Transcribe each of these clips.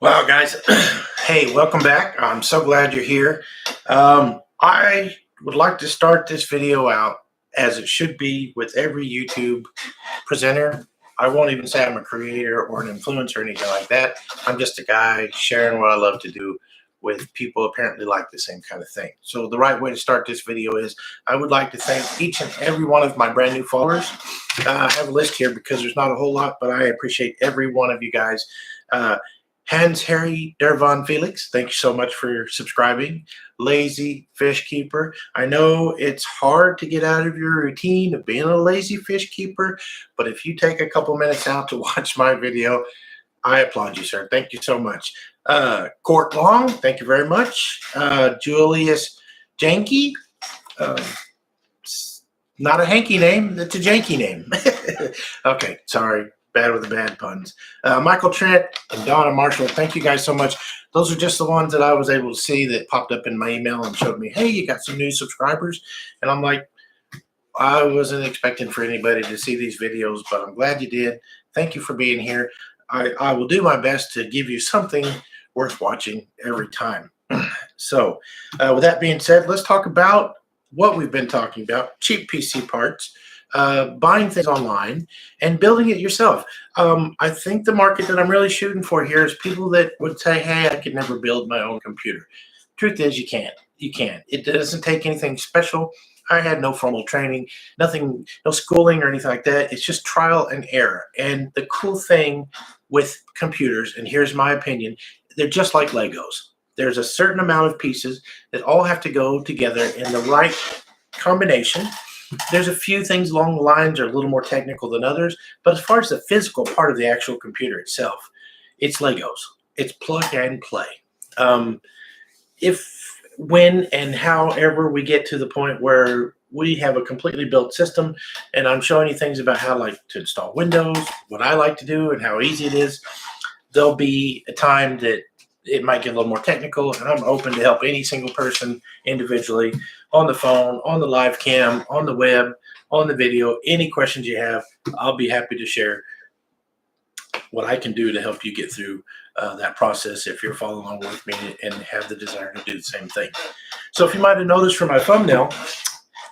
Wow, guys. Hey, welcome back. I'm so glad you're here. I would like to start this video out as it should be with every YouTube presenter. I won't even say I'm a creator or an influencer or anything like that. I'm just a guy sharing what I love to do with people apparently like the same kind of thing. So the right way to start this video is I would like to thank each and every one of my brand new followers. I have a list here because there's not a whole lot, but I appreciate every one of you guys. Hans Harry Dervon Felix, thank you so much for subscribing. Lazy Fish Keeper, I know it's hard to get out of your routine of being a lazy fish keeper, but if you take a couple minutes out to watch my video, I applaud you, sir. Thank you so much. Court Long, thank you very much. Julius Janky, not a hanky name, it's a janky name. Okay, sorry. Bad with the bad puns. Michael Trent and Donna Marshall, thank you guys so much. Those are just the ones that I was able to see that popped up in my email and showed me, hey, you got some new subscribers. And I'm like, I wasn't expecting for anybody to see these videos, but I'm glad you did. Thank you for being here. I will do my best to give you something worth watching every time. So with that being said, let's talk about what we've been talking about, cheap PC parts. Buying things online and building it yourself. I think the market that I'm really shooting for here is people that would say, hey, I could never build my own computer. Truth is, you can't. You can't. It doesn't take anything special. I had no formal training, nothing, no schooling or anything like that. It's just trial and error. And the cool thing with computers, and here's my opinion, they're just like Legos. There's a certain amount of pieces that all have to go together in the right combination. There's a few things along the lines are a little more technical than others, but as far as the physical part of the actual computer itself, it's Legos. It's plug and play. When, and however we get to the point where we have a completely built system, and I'm showing you things about how like to install Windows, what I like to do, and how easy it is, there'll be a time that it might get a little more technical, and I'm open to help any single person individually on the phone, on the live cam, on the web, on the video. Any questions you have, I'll be happy to share what I can do to help you get through that process if you're following along with me and have the desire to do the same thing. So if you might have noticed from my thumbnail,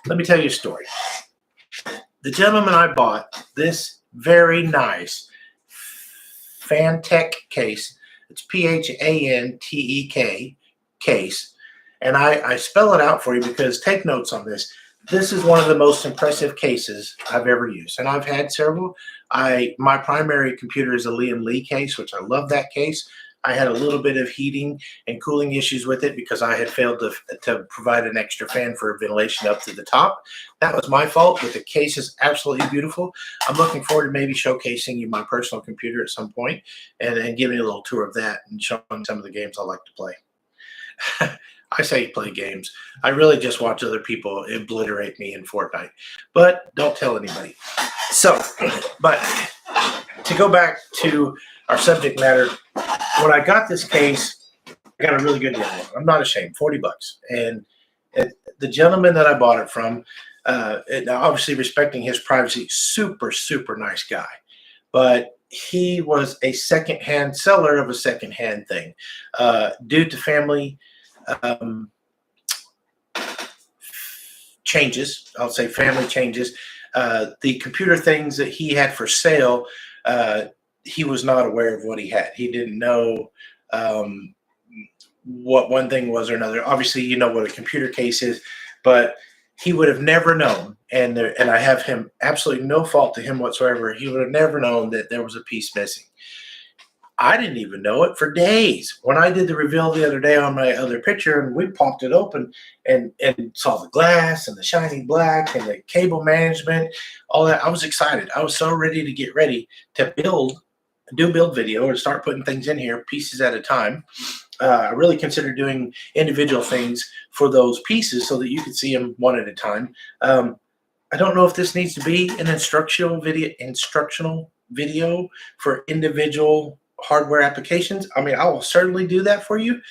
let me tell you a story. The gentleman I bought this very nice Fantek case. It's Phantek case. And I spell it out for you because take notes on this. This is one of the most impressive cases I've ever used. And I've had several. My primary computer is a Liam Lee case, which I love that case. I had a little bit of heating and cooling issues with it because I had failed to provide an extra fan for ventilation up to the top. That was my fault, but the case is absolutely beautiful. I'm looking forward to maybe showcasing you my personal computer at some point and giving you a little tour of that and showing some of the games I like to play. I say play games. I really just watch other people obliterate me in Fortnite, but don't tell anybody. So, but to go back to our subject matter, when I got this case, I got a really good deal. I'm not ashamed, $40. And the gentleman that I bought it from, obviously respecting his privacy, super, super nice guy. But he was a secondhand seller of a secondhand thing. Due to family changes, I'll say family changes, the computer things that he had for sale, he was not aware of what he had. He didn't know what one thing was or another. Obviously, you know what a computer case is, but he would have never known, and I have him absolutely no fault to him whatsoever. He would have never known that there was a piece missing. I didn't even know it for days. When I did the reveal the other day on my other picture and we popped it open and saw the glass and the shiny black and the cable management, all that, I was excited. I was so ready to get ready to do build video or start putting things in here pieces at a time. I really consider doing individual things for those pieces so that you can see them one at a time. I don't know if this needs to be an instructional video for individual hardware applications. I mean, I will certainly do that for you.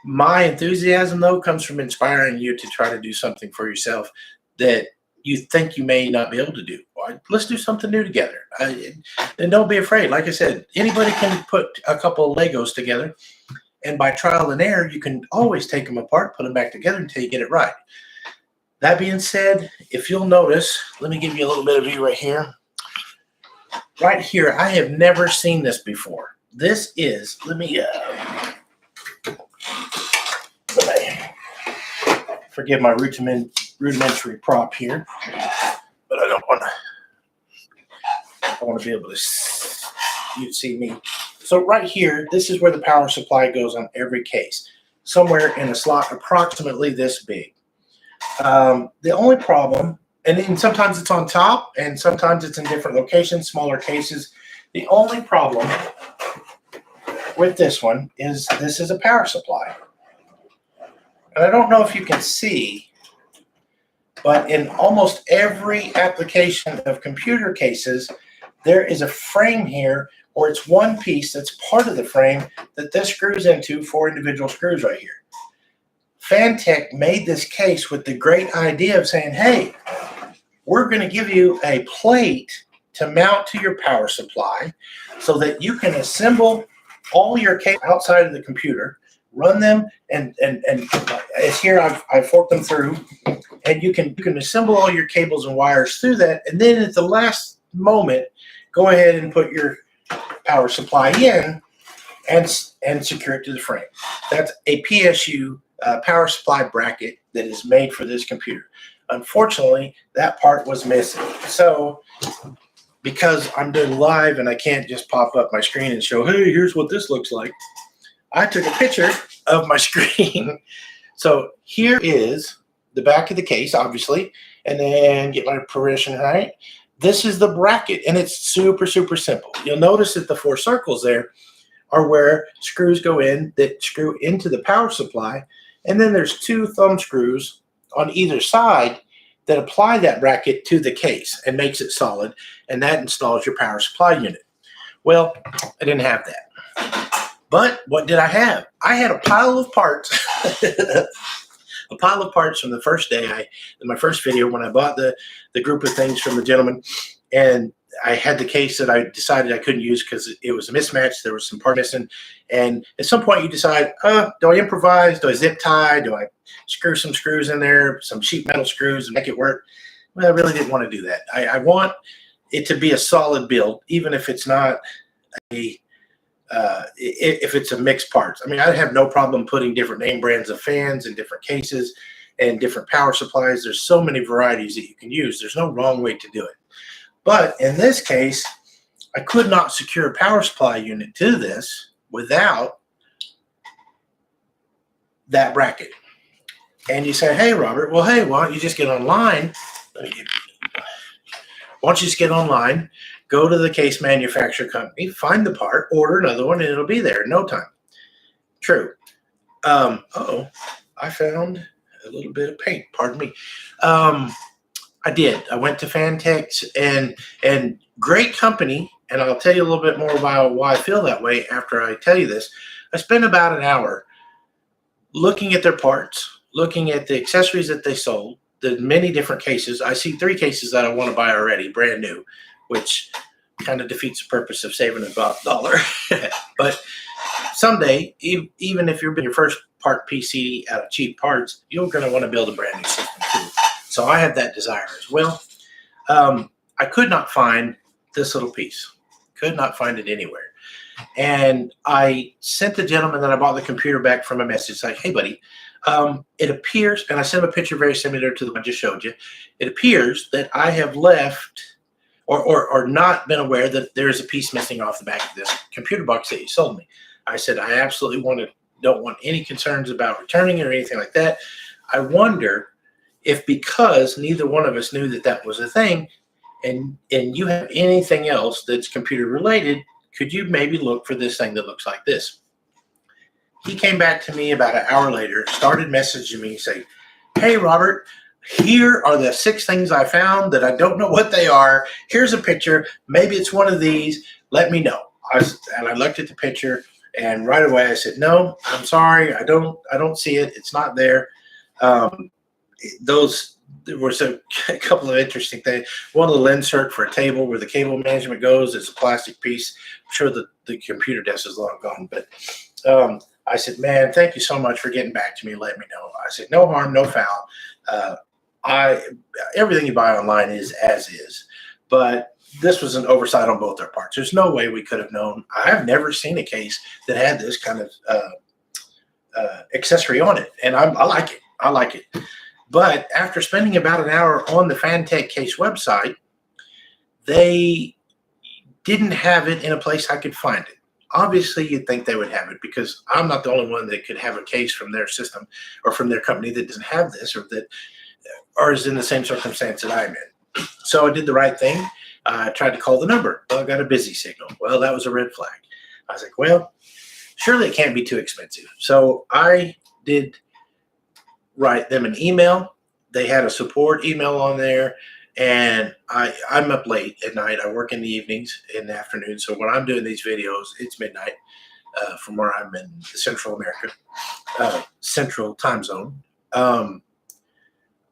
My enthusiasm, though, comes from inspiring you to try to do something for yourself that you think you may not be able to do. let's do something new together. And don't be afraid. Like I said, anybody can put a couple of Legos together. And by trial and error, you can always take them apart, put them back together until you get it right. That being said, if you'll notice, let me give you a little bit of view right here. Right here, I have never seen this before. This is, let me forgive my rudimentary prop here, but I want to be able to see me. So right here, this is where the power supply goes on every case, somewhere in a slot approximately this big. The only problem, and then sometimes it's on top, and sometimes it's in different locations, smaller cases. The only problem with this one is this is a power supply. And I don't know if you can see, but in almost every application of computer cases, there is a frame here, or it's one piece that's part of the frame that this screws into, 4 individual screws right here. Fantech made this case with the great idea of saying, hey, we're going to give you a plate to mount to your power supply so that you can assemble all your cables outside of the computer, run them, and as here I've forked them through, and you can assemble all your cables and wires through that, and then at the last moment, go ahead and put your power supply in and secure it to the frame. That's a PSU power supply bracket that is made for this computer. Unfortunately, that part was missing. So because I'm doing live and I can't just pop up my screen and show, hey, here's what this looks like, I took a picture of my screen. So here is the back of the case, obviously, and then get my position right. This is the bracket, and it's super, super simple. You'll notice that the 4 circles there are where screws go in that screw into the power supply, and then there's 2 thumb screws on either side that apply that bracket to the case and makes it solid, and that installs your power supply unit. Well, I didn't have that. But what did I have? I had a pile of parts, a pile of parts from the first day, in my first video when I bought the group of things from the gentleman, and I had the case that I decided I couldn't use because it was a mismatch. There was some part missing. And at some point you decide, do I improvise? Do I zip tie? Do I screw some screws in there, some sheet metal screws and make it work? Well, I really didn't want to do that. I want it to be a solid build, even if it's not if it's a mixed parts. I mean, I have no problem putting different name brands of fans in different cases and different power supplies. There's so many varieties that you can use. There's no wrong way to do it. But in this case, I could not secure a power supply unit to this without that bracket. And you say, hey, Robert, well, hey, why don't you just get online? Why don't you just get online, go to the case manufacturer company, find the part, order another one, and it'll be there in no time. True. I found a little bit of paint. Pardon me. I did. I went to Fantech and great company, and I'll tell you a little bit more about why I feel that way after I tell you this. I spent about an hour looking at their parts, looking at the accessories that they sold, the many different cases. I see 3 cases that I want to buy already, brand new, which kind of defeats the purpose of saving about $1. But someday, even if you're your first part PC out of cheap parts, you're going to want to build a brand new system too. So I have that desire as well. I could not find this little piece. Could not find it anywhere. And I sent the gentleman that I bought the computer back from a message like, hey, buddy, it appears, and I sent him a picture very similar to the one I just showed you. It appears that I have left or not been aware that there is a piece missing off the back of this computer box that you sold me. I said, I absolutely don't want any concerns about returning it or anything like that. I wonder if because neither one of us knew that that was a thing, and you have anything else that's computer related, could you maybe look for this thing that looks like this? He came back to me about an hour later, started messaging me saying, hey, Robert, here are the 6 things I found that I don't know what they are. Here's a picture. Maybe it's one of these. Let me know. And I looked at the picture, and right away I said, no, I'm sorry. I don't see it. It's not there. Those there was a couple of interesting things. One little insert for a table where the cable management goes is a plastic piece. I'm sure that the computer desk is long gone, but I said, man, thank you so much for getting back to me and letting me know. I said, no harm, no foul. Everything you buy online is as is, but this was an oversight on both our parts. There's no way we could have known. I've never seen a case that had this kind of accessory on it, and I like it. I like it. But after spending about an hour on the Fantech case website, they didn't have it in a place I could find it. Obviously, you'd think they would have it because I'm not the only one that could have a case from their system or from their company that doesn't have this or that or is in the same circumstance that I'm in. So I did the right thing. I tried to call the number. Well, I got a busy signal. Well, that was a red flag. I was like, well, surely it can't be too expensive. So I did write them an email. They had a support email on there. And I'm up late at night. I work in the evenings, in the afternoon. So when I'm doing these videos, it's midnight from where I'm in Central America, Central time zone.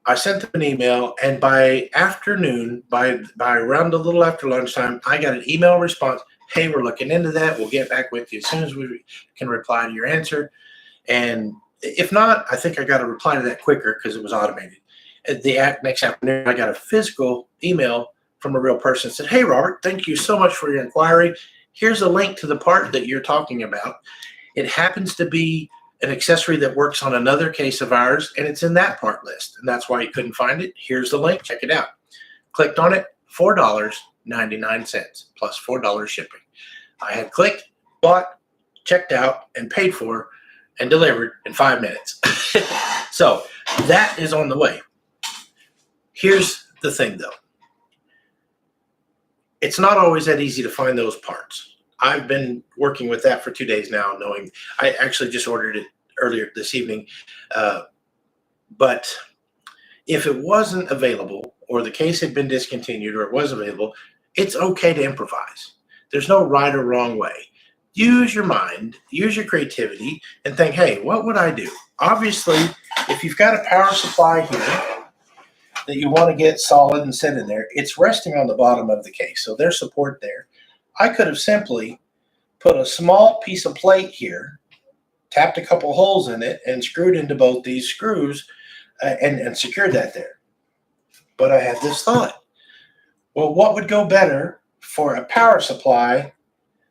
I sent them an email, and by afternoon, by around a little after lunchtime, I got an email response. Hey, we're looking into that. We'll get back with you as soon as we can reply to your answer. And if not, I think I got to reply to that quicker because it was automated. The next afternoon, I got a physical email from a real person that said, hey, Robert, thank you so much for your inquiry. Here's a link to the part that you're talking about. It happens to be an accessory that works on another case of ours, and it's in that part list, and that's why you couldn't find it. Here's the link. Check it out. Clicked on it, $4.99 plus $4 shipping. I had clicked, bought, checked out, and paid for, and delivered in 5 minutes. So that is on the way. Here's the thing, though. It's not always that easy to find those parts. I've been working with that for 2 days now, knowing I actually just ordered it earlier this evening. But if it wasn't available or the case had been discontinued or it was available, it's okay to improvise. There's no right or wrong way. Use your mind, use your creativity, and think, hey, what would I do? Obviously, if you've got a power supply here that you want to get solid and set in there, it's resting on the bottom of the case, so there's support there. I could have simply put a small piece of plate here, tapped a couple holes in it, and screwed into both these screws and secured that there. But I had this thought. Well, what would go better for a power supply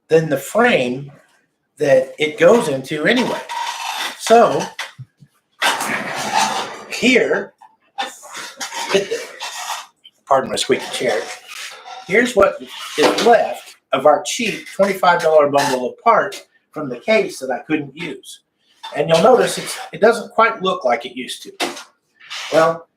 than the frame that it goes into anyway? So here, pardon my squeaky chair, here's what is left of our cheap $25 bundle of parts from the case that I couldn't use. And you'll notice it doesn't quite look like it used to. Well,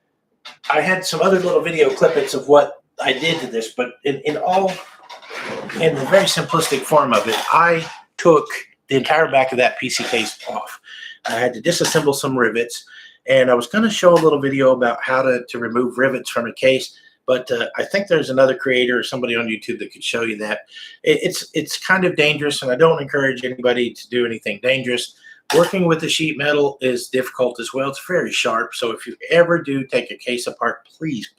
I had some other little video clippings of what I did to this, but in the very simplistic form of it, I took the entire back of that PC case off. I had to disassemble some rivets, and I was going to show a little video about how to remove rivets from a case, but I think there's another creator or somebody on YouTube that could show you that. It's kind of dangerous, and I don't encourage anybody to do anything dangerous. Working with the sheet metal is difficult as well. It's very sharp, so if you ever do take a case apart, please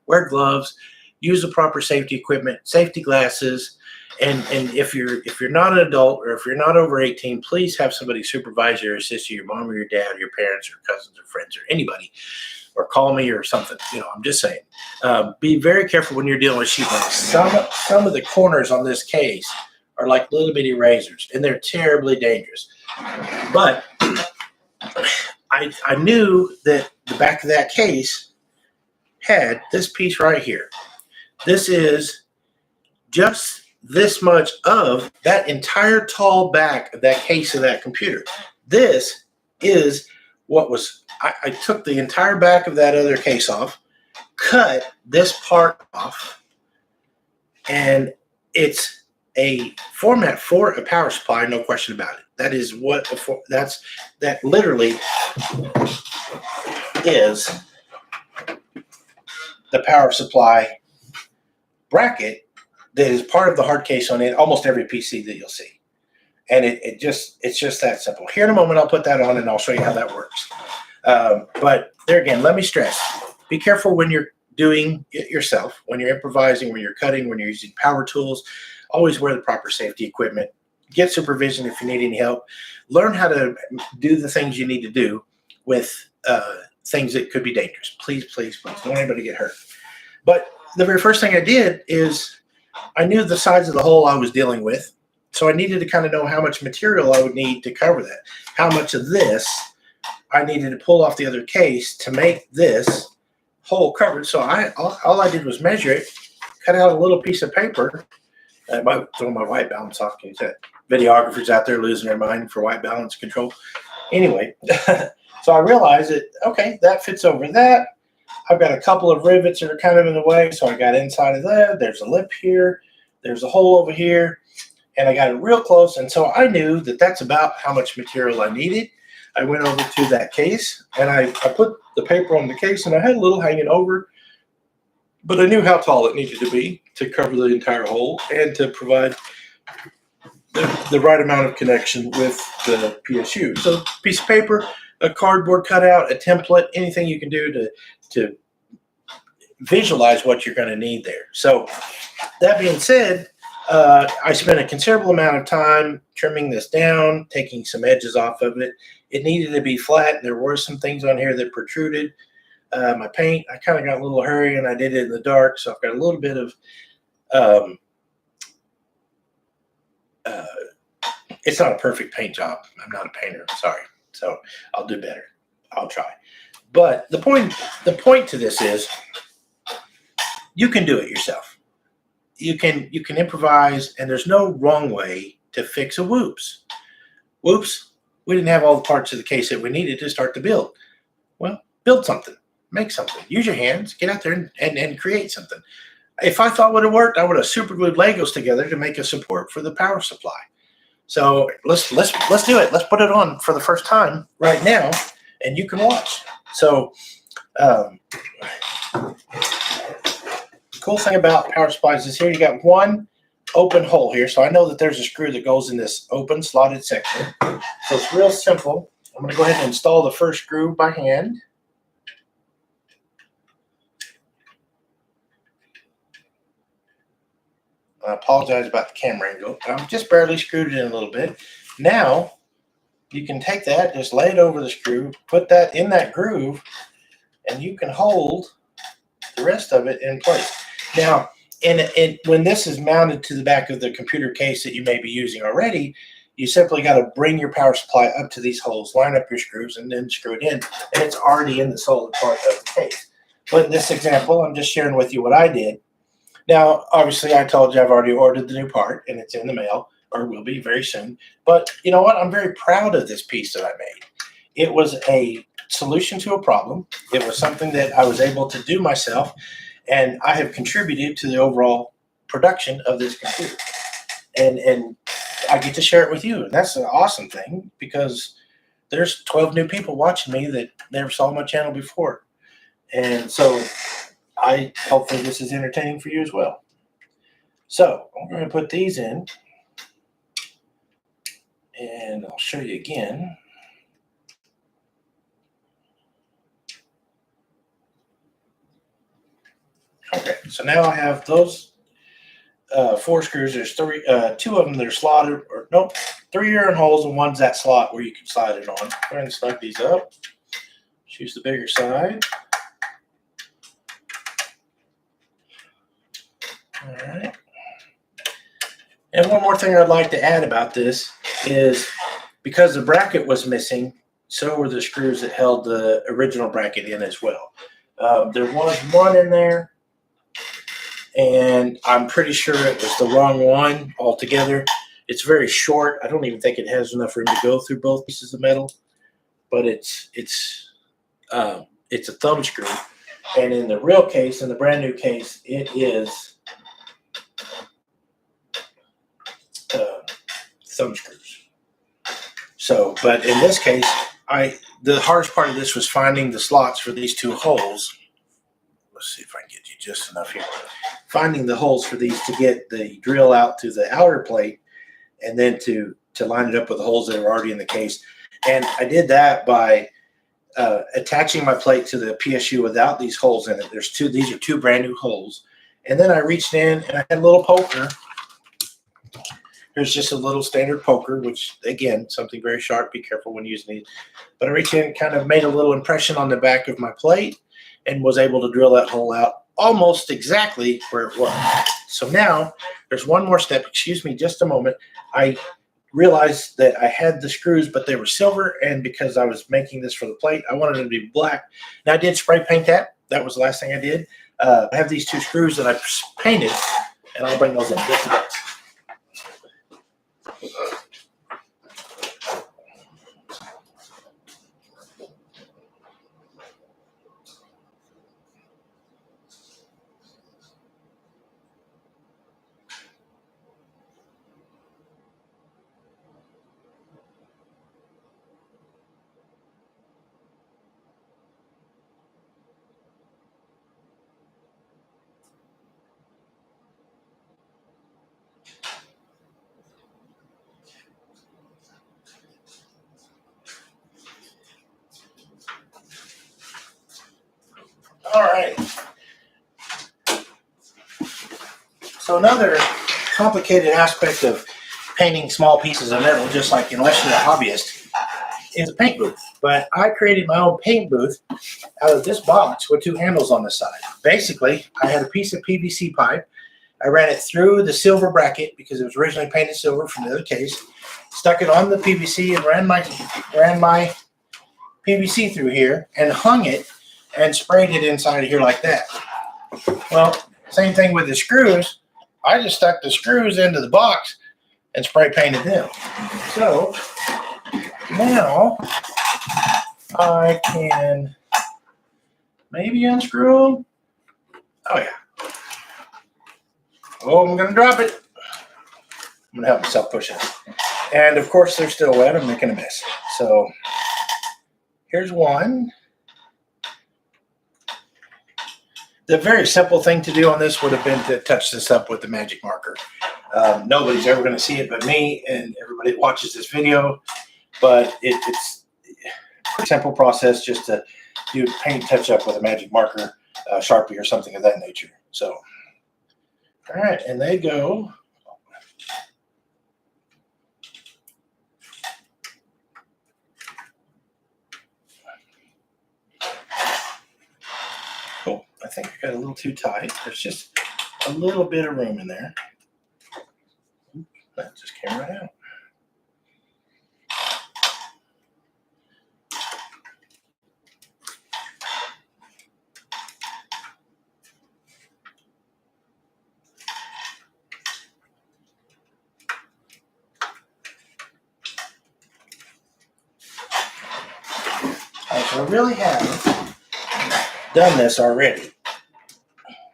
wear gloves, use the proper safety equipment, safety glasses, and if you're not an adult or if you're not over 18, please have somebody supervise you or assist you, your mom or your dad or your parents or cousins or friends or anybody, or call me or something. I'm just saying. Be very careful when you're dealing with sheet metal. Some of the corners on this case are like little bitty razors, and they're terribly dangerous. But I knew that the back of that case had this piece right here. This is just this much of that entire tall back of that case of that computer. This is what was, I took the entire back of that other case off, cut this part off, and it's a format for a power supply, no question about it. That is what, that literally is the power supply bracket that is part of the hard case on almost every PC that you'll see. And it's just that simple. Here in a moment, I'll put that on and I'll show you how that works. But there again, let me stress, be careful when you're doing it yourself, when you're improvising, when you're cutting, when you're using power tools. Always wear the proper safety equipment. Get supervision if you need any help. Learn how to do the things you need to do with things that could be dangerous. Please, please, please don't anybody get hurt. But the very first thing I did is I knew the size of the hole I was dealing with. So I needed to kind of know how much material I would need to cover that. How much of this I needed to pull off the other case to make this hole covered. So all I did was measure it, cut out a little piece of paper. I might throw my white balance off. Can you see that? Videographers out there losing their mind for white balance control. Anyway, so I realized that, okay, that fits over that. I've got a couple of rivets that are kind of in the way. So I got inside of that. There's a lip here. There's a hole over here. And I got it real close. And so I knew that that's about how much material I needed. I went over to that case and I put the paper on the case and I had a little hanging over, but I knew how tall it needed to be to cover the entire hole and to provide the right amount of connection with the PSU. So a piece of paper, a cardboard cutout, a template, anything you can do to visualize what you're going to need there. So that being said, I spent a considerable amount of time trimming this down, taking some edges off of it. It needed to be flat. There were some things on here that protruded. My paint, I kind of got a little hurry and I did it in the dark. So I've got a little bit of, it's not a perfect paint job. I'm not a painter, sorry. So I'll do better. I'll try. But the point to this is you can do it yourself. You can improvise, and there's no wrong way to fix a whoops. Whoops, we didn't have all the parts of the case that we needed to start the build. Well, build something, make something, use your hands, get out there and create something. If I thought would have worked, I would have super glued Legos together to make a support for the power supply. So let's do it. Let's put it on for the first time right now, and you can watch. So cool thing about power supplies is here you got one open hole here. So I know that there's a screw that goes in this open slotted section. So it's real simple. I'm going to go ahead and install the first screw by hand. I apologize about the camera angle. I've just barely screwed it in a little bit. Now you can take that, just lay it over the screw, put that in that groove, and you can hold the rest of it in place. Now, when this is mounted to the back of the computer case that you may be using already, you simply got to bring your power supply up to these holes, line up your screws, and then screw it in, and it's already in the solid part of the case. But in this example, I'm just sharing with you what I did. Now, obviously, I told you I've already ordered the new part, and it's in the mail, or will be very soon. But you know what? I'm very proud of this piece that I made. It was a solution to a problem. It was something that I was able to do myself, and I have contributed to the overall production of this computer. And I get to share it with you, and that's an awesome thing because there's 12 new people watching me that never saw my channel before. And so hopefully this is entertaining for you as well. So I'm going to put these in, and I'll show you again. Okay, so now I have those 4 screws. There's 2 of them that are slotted, or nope, 3 are in holes, and one's that slot where you can slide it on. Go ahead and snug these up. Choose the bigger side. All right. And one more thing I'd like to add about this is because the bracket was missing, so were the screws that held the original bracket in as well. There was one in there, and I'm pretty sure it was the wrong one altogether. It's very short. I don't even think it has enough room to go through both pieces of metal, but it's a thumb screw. And in the real case, in the brand new case, it is thumb screws. So, but in this case, the hardest part of this was finding the slots for these 2 holes. Let's see if I can get you just enough here. Finding the holes for these to get the drill out to the outer plate, and then to line it up with the holes that are already in the case. And I did that by attaching my plate to the PSU without these holes in it. These are two brand new holes. And then I reached in and I had a little poker. Here's just a little standard poker, which again, something very sharp. Be careful when using these. But I reached in, kind of made a little impression on the back of my plate and was able to drill that hole out almost exactly where it was. So now there's one more step. Excuse me just a moment. I realized that I had the screws, but they were silver, and because I was making this for the plate, I wanted them to be black. Now I did spray paint that. That was the last thing I did. I have these two screws that I painted, and I'll bring those in just a bit. All right. So another complicated aspect of painting small pieces of metal, just like unless you're a hobbyist, is a paint booth. But I created my own paint booth out of this box with two handles on the side. Basically, I had a piece of PVC pipe. I ran it through the silver bracket because it was originally painted silver from the other case. Stuck it on the PVC and ran my PVC through here and hung it and sprayed it inside of here like that. Well, same thing with the screws. I just stuck the screws into the box and spray painted them. So now I can maybe unscrew them. Oh yeah. Oh, I'm gonna drop it. I'm gonna help myself push it. And of course they're still wet. I'm making a mess. So here's one. The very simple thing to do on this would have been to touch this up with the magic marker. Nobody's ever going to see it but me and everybody that watches this video. But it's a pretty simple process just to do paint touch up with a magic marker, Sharpie or something of that nature. So, all right, and they go. Oh, I think I got a little too tight. There's just a little bit of room in there. That just came right out. So I really have done this already,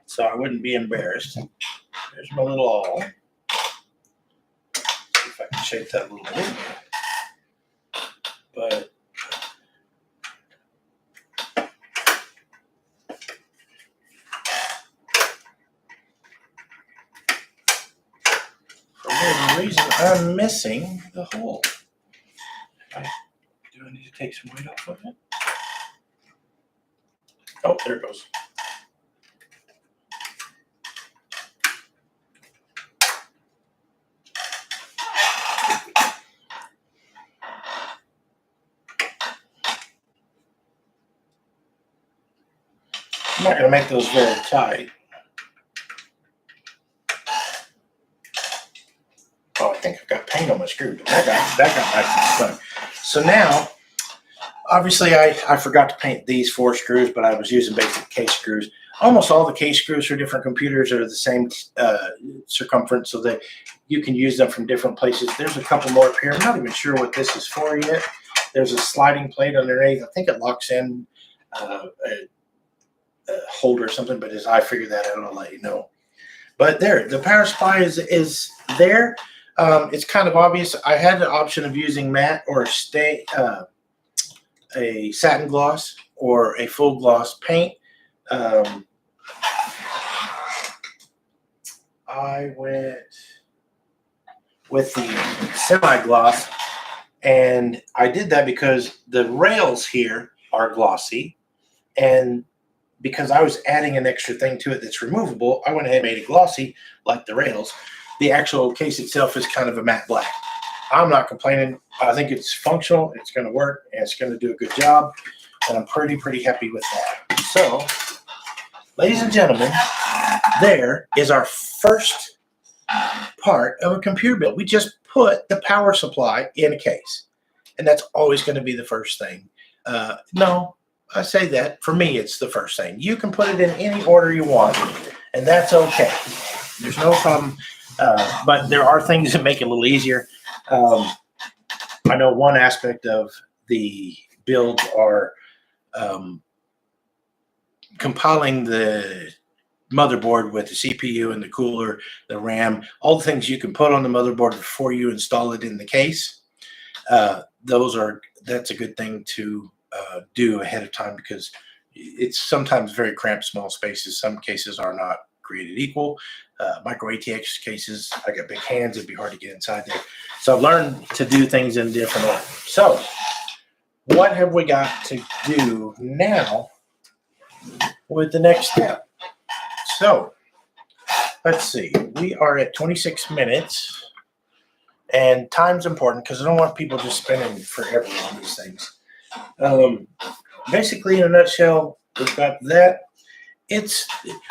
so I wouldn't be embarrassed. There's my little awl. See if I can shape that a little bit. But for whatever reason, I'm missing the hole. Do I need to take some weight off of it? Oh, there it goes. I'm not going to make those very tight. Oh, I think I've got paint on my screw, but that got nice and stuck. So now, obviously, I forgot to paint these 4 screws, but I was using basic case screws. Almost all the case screws for different computers are the same circumference, so that you can use them from different places. There's a couple more up here. I'm not even sure what this is for yet. There's a sliding plate underneath. I think it locks in a holder or something, but as I figure that out, I'll let you know. But there, the power supply is there. It's kind of obvious. I had the option of using matte or a satin gloss or a full gloss paint. I went with the semi-gloss, and I did that because the rails here are glossy, and because I was adding an extra thing to it that's removable, I went ahead and made it glossy like the rails. The actual case itself is kind of a matte black. I'm not complaining. I think it's functional, it's going to work, and it's going to do a good job, and I'm pretty happy with that. So, ladies and gentlemen, there is our first part of a computer build. We just put the power supply in a case, and that's always going to be the first thing. No, I say that. For me, it's the first thing. You can put it in any order you want, and that's okay. There's no problem. But there are things that make it a little easier. I know one aspect of the build are compiling the motherboard with the CPU and the cooler, the RAM, all the things you can put on the motherboard before you install it in the case. That's a good thing to do ahead of time, because it's sometimes very cramped, small spaces. Some cases are not created equal. Micro ATX cases, I got big hands, it'd be hard to get inside there. So I've learned to do things in different order. So what have we got to do now with the next step? So let's see, we are at 26 minutes, and time's important because I don't want people just spending forever on these things. Basically, in a nutshell, we've got that. It's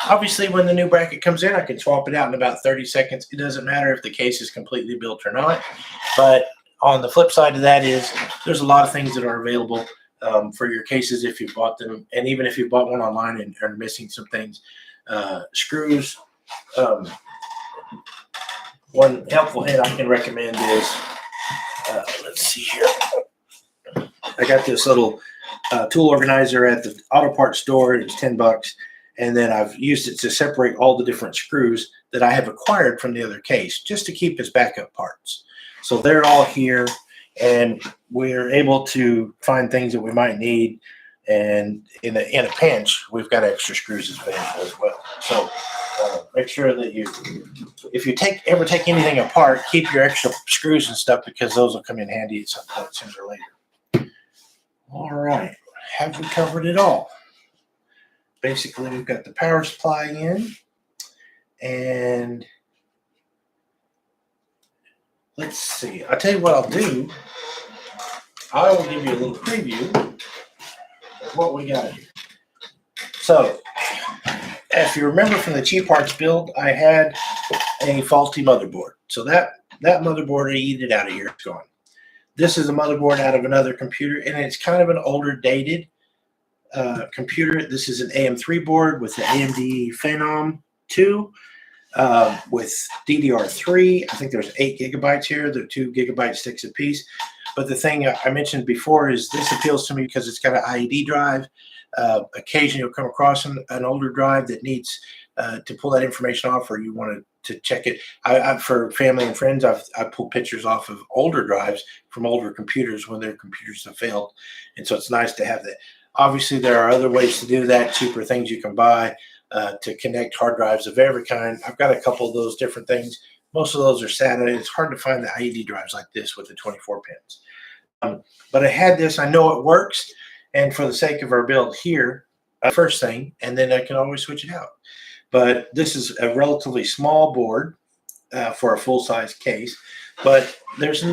obviously, when the new bracket comes in, I can swap it out in about 30 seconds. It doesn't matter if the case is completely built or not. But on the flip side of that is there's a lot of things that are available for your cases if you bought them. And even if you bought one online and are missing some things, screws. One helpful hint I can recommend is, let's see here. I got this little tool organizer at the auto parts store. It's $10. And then I've used it to separate all the different screws that I have acquired from the other case, just to keep as backup parts. So they're all here, and we're able to find things that we might need. And in a pinch, we've got extra screws available as well. So make sure that if you ever take anything apart, keep your extra screws and stuff, because those will come in handy at some point sooner or later. All right, have we covered it all? Basically, we've got the power supply in, and let's see. I'll tell you what I'll do. I will give you a little preview of what we got here. So, if you remember from the cheap parts build, I had a faulty motherboard. So that motherboard, I eat it out of here. It's gone. This is a motherboard out of another computer, and it's kind of an older, dated computer. This is an AM3 board with the AMD Phenom 2 with DDR3. I think there's 8 gigabytes here. They're 2 gigabyte sticks a piece. But the thing I mentioned before is this appeals to me because it's got an IED drive. Occasionally you'll come across an older drive that needs to pull that information off, or you want to check it. For family and friends, I pull pictures off of older drives from older computers when their computers have failed. And so it's nice to have that. Obviously, there are other ways to do that, cheaper things you can buy to connect hard drives of every kind. I've got a couple of those different things. Most of those are SATA. It's hard to find the IED drives like this with the 24 pins. But I had this. I know it works. And for the sake of our build here, first thing, and then I can always switch it out. But this is a relatively small board for a full-size case. But there's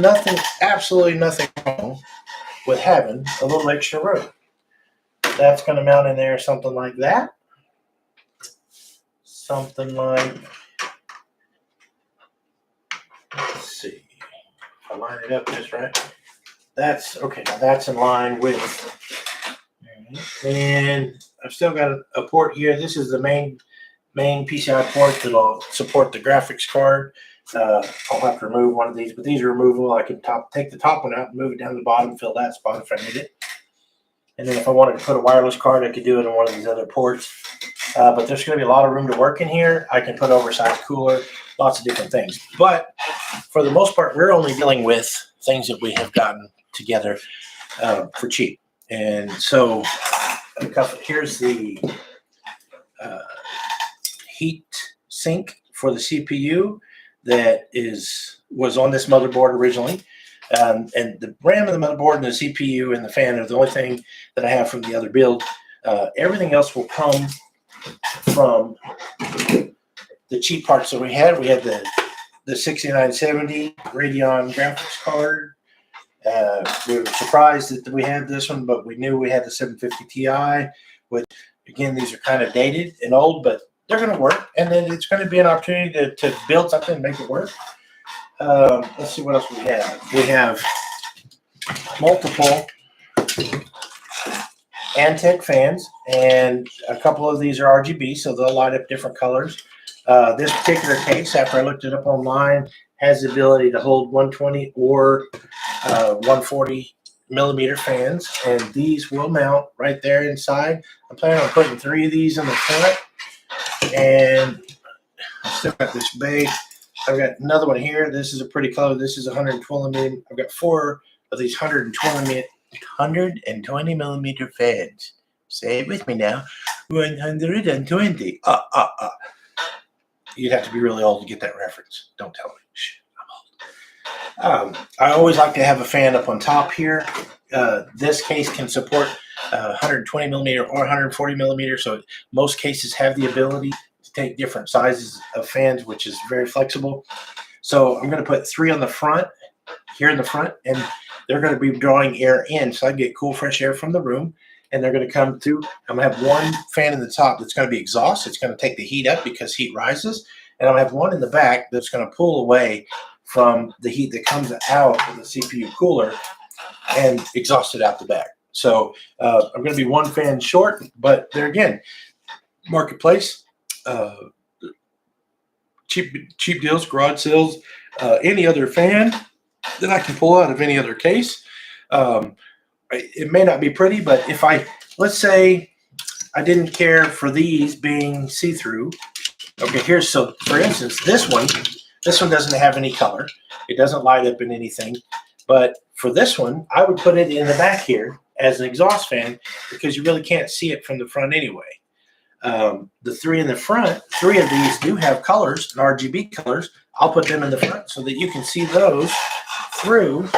absolutely nothing wrong with having a little extra room. That's going to mount in there something like that. Something like, let's see, if I line it up just right. That's okay. Now that's in line with, and I've still got a port here. This is the main PCI port that'll support the graphics card. I'll have to remove one of these, but these are removable. I can take the top one out and move it down to the bottom, fill that spot if I need it. And then if I wanted to put a wireless card, I could do it on one of these other ports. But there's going to be a lot of room to work in here. I can put oversized cooler, lots of different things. But for the most part, we're only dealing with things that we have gotten together for cheap. And so here's the heat sink for the CPU that was on this motherboard originally. And the RAM and the motherboard and the CPU and the fan are the only thing that I have from the other build. Everything else will come from the cheap parts that we had. We had the 6970 Radeon graphics card. We were surprised that we had this one, but we knew we had the 750 Ti, which, again, these are kind of dated and old, but they're going to work. And then it's going to be an opportunity to build something and make it work. Let's see what else we have. We have multiple Antec fans, and a couple of these are RGB, so they'll light up different colors. This particular case, after I looked it up online, has the ability to hold 120 or 140 millimeter fans, and these will mount right there inside. I'm planning on putting 3 of these in the front, and I still got this base. I've got another one here. This is a pretty color. This is 120 millimeter. I've got 4 of these 120 millimeter fans. Say it with me now. 120. You'd have to be really old to get that reference. Don't tell me. Shh, I'm old. I always like to have a fan up on top here. This case can support 120 millimeter or 140 millimeter. So most cases have the ability to take different sizes of fans, which is very flexible. So I'm going to put 3 on the front, here in the front, and they're going to be drawing air in. So I get cool, fresh air from the room. And they're going to come through. I'm going to have one fan in the top that's going to be exhaust. It's going to take the heat up because heat rises. And I'm going to have one in the back that's going to pull away from the heat that comes out of the CPU cooler and exhaust it out the back. So I'm going to be one fan short, but there again, marketplace, cheap deals, garage sales, any other fan that I can pull out of any other case. It may not be pretty, but if let's say I didn't care for these being see-through. Okay, so for instance, this one doesn't have any color. It doesn't light up in anything. But for this one, I would put it in the back here as an exhaust fan because you really can't see it from the front anyway. The 3 in the front, 3 of these do have colors, and RGB colors. I'll put them in the front so that you can see those through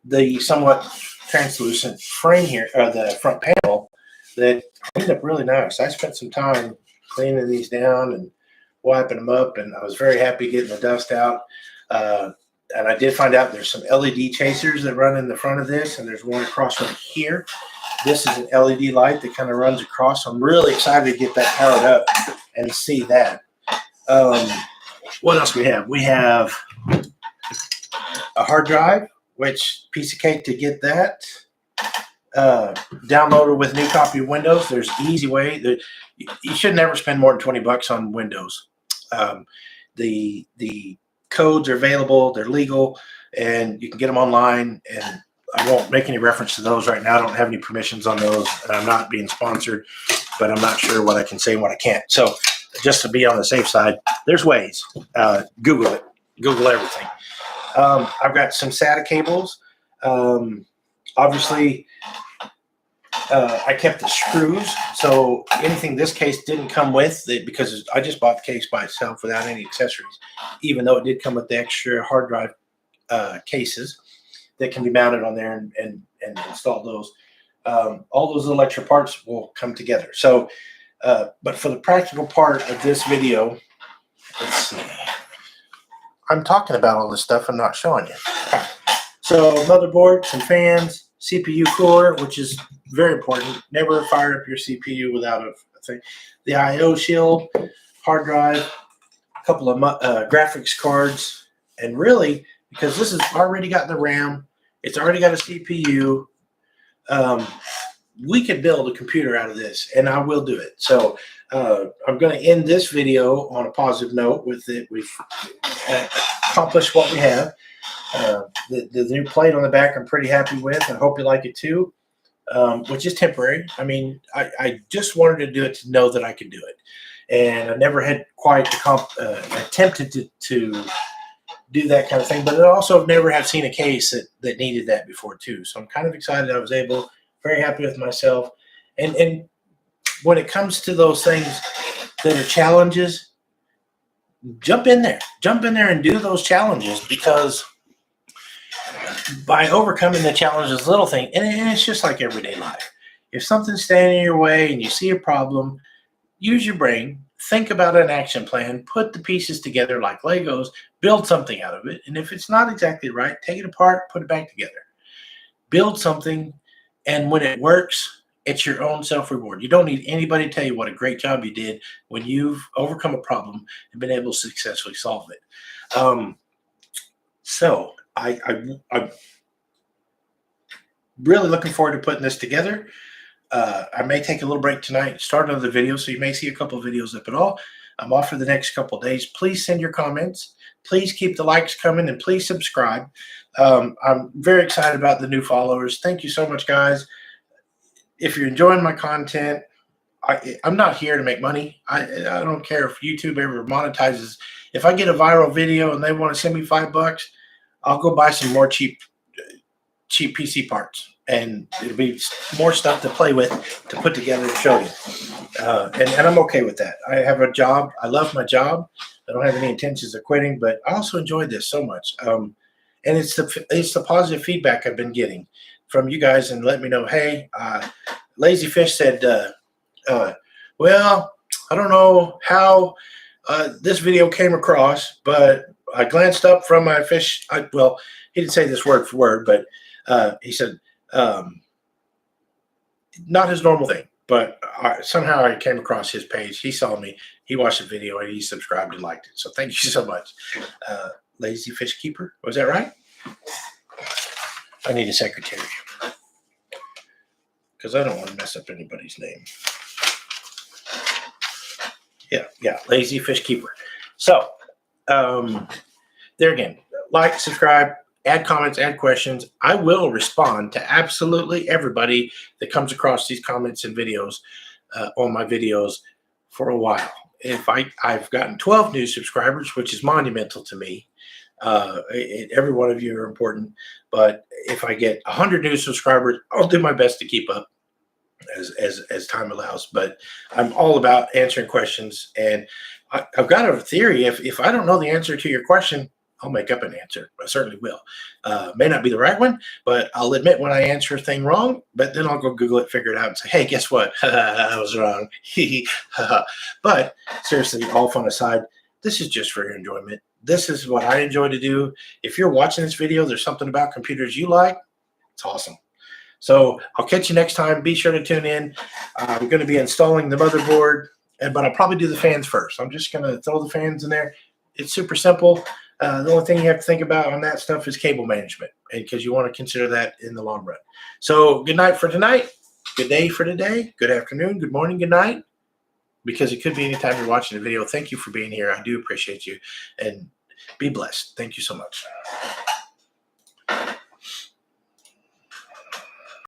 the somewhat translucent frame here, or the front panel, that ended up really nice. I spent some time cleaning these down and wiping them up, and I was very happy getting the dust out. And I did find out there's some LED chasers that run in the front of this, and there's one across right here. This is an LED light that kind of runs across. I'm really excited to get that powered up and see that. What else we have? We have a hard drive, which piece of cake to get that downloaded with a new copy of Windows. There's an easy way. You should never spend more than $20 on Windows. The codes are available. They're legal, and you can get them online. And I won't make any reference to those right now. I don't have any permissions on those, and I'm not being sponsored, but I'm not sure what I can say and what I can't. So just to be on the safe side, there's ways. Google it. Google everything. I've got some SATA cables. Obviously, I kept the screws, so anything this case didn't come with it because I just bought the case by itself without any accessories, even though it did come with the extra hard drive cases that can be mounted on there and install those. All those little extra parts will come together. So, but for the practical part of this video, let's see. I'm talking about all this stuff and not showing you. So motherboard, some fans, CPU cooler, which is very important. Never fire up your CPU without a thing. The I/O shield, hard drive, a couple of graphics cards, and really, because this has already got the RAM, it's already got a CPU, we could build a computer out of this, and I will do it. So I'm going to end this video on a positive note with it. We've accomplished what we have. The new plate on the back I'm pretty happy with. I hope you like it too, which is temporary. I mean, I just wanted to do it to know that I could do it. And I never had quite attempted to do that kind of thing, but I also never have seen a case that needed that before too. So I'm kind of excited I was able, very happy with myself. And when it comes to those things that are challenges, jump in there and do those challenges, because by overcoming the challenges, little thing, and it's just like everyday life. If something's standing in your way and you see a problem, use your brain, think about an action plan, put the pieces together like Legos, build something out of it. And if it's not exactly right, take it apart, put it back together. Build something, and when it works, it's your own self-reward. You don't need anybody to tell you what a great job you did when you've overcome a problem and been able to successfully solve it. So I'm really looking forward to putting this together. I may take a little break tonight, start another video, so you may see a couple of videos up at all. I'm off for the next couple of days. Please send your comments. Please keep the likes coming, and please subscribe. I'm very excited about the new followers. Thank you so much, guys. If you're enjoying my content, I'm not here to make money. I don't care if YouTube ever monetizes. If I get a viral video and they want to send me $5, I'll go buy some more cheap PC parts, and it'll be more stuff to play with, to put together to show you. And I'm okay with that. I have a job. I love my job. I don't have any intentions of quitting, but I also enjoy this so much. And it's the positive feedback I've been getting from you guys, and let me know, hey, Lazy Fish said, well, I don't know how this video came across, but I glanced up from my fish. Well, he didn't say this word for word, but he said, not his normal thing, but somehow I came across his page. He saw me, he watched the video, and he subscribed and liked it. So thank you so much. Lazy Fish Keeper, was that right? I need a secretary, because I don't want to mess up anybody's name. Yeah, Lazy Fish Keeper. So there again, like, subscribe, add comments, add questions. I will respond to absolutely everybody that comes across these comments and videos on my videos for a while. If I've gotten 12 new subscribers, which is monumental to me. Every one of you are important, but if I get 100 new subscribers, I'll do my best to keep up as time allows. But I'm all about answering questions, and I've got a theory. If I don't know the answer to your question, I'll make up an answer. I certainly will. May not be the right one, but I'll admit when I answer a thing wrong, but then I'll go Google it, figure it out, and say, hey, guess what? I was wrong. But seriously, all fun aside, this is just for your enjoyment. This is what I enjoy to do. If you're watching this video, there's something about computers you like, it's awesome. So I'll catch you next time. Be sure to tune in. We're going to be installing the motherboard, but I'll probably do the fans first. I'm just going to throw the fans in there. It's super simple. The only thing you have to think about on that stuff is cable management, because you want to consider that in the long run. So good night for tonight. Good day for today. Good afternoon. Good morning. Good night. Because it could be any time you're watching the video. Thank you for being here. I do appreciate you. And be blessed. Thank you so much.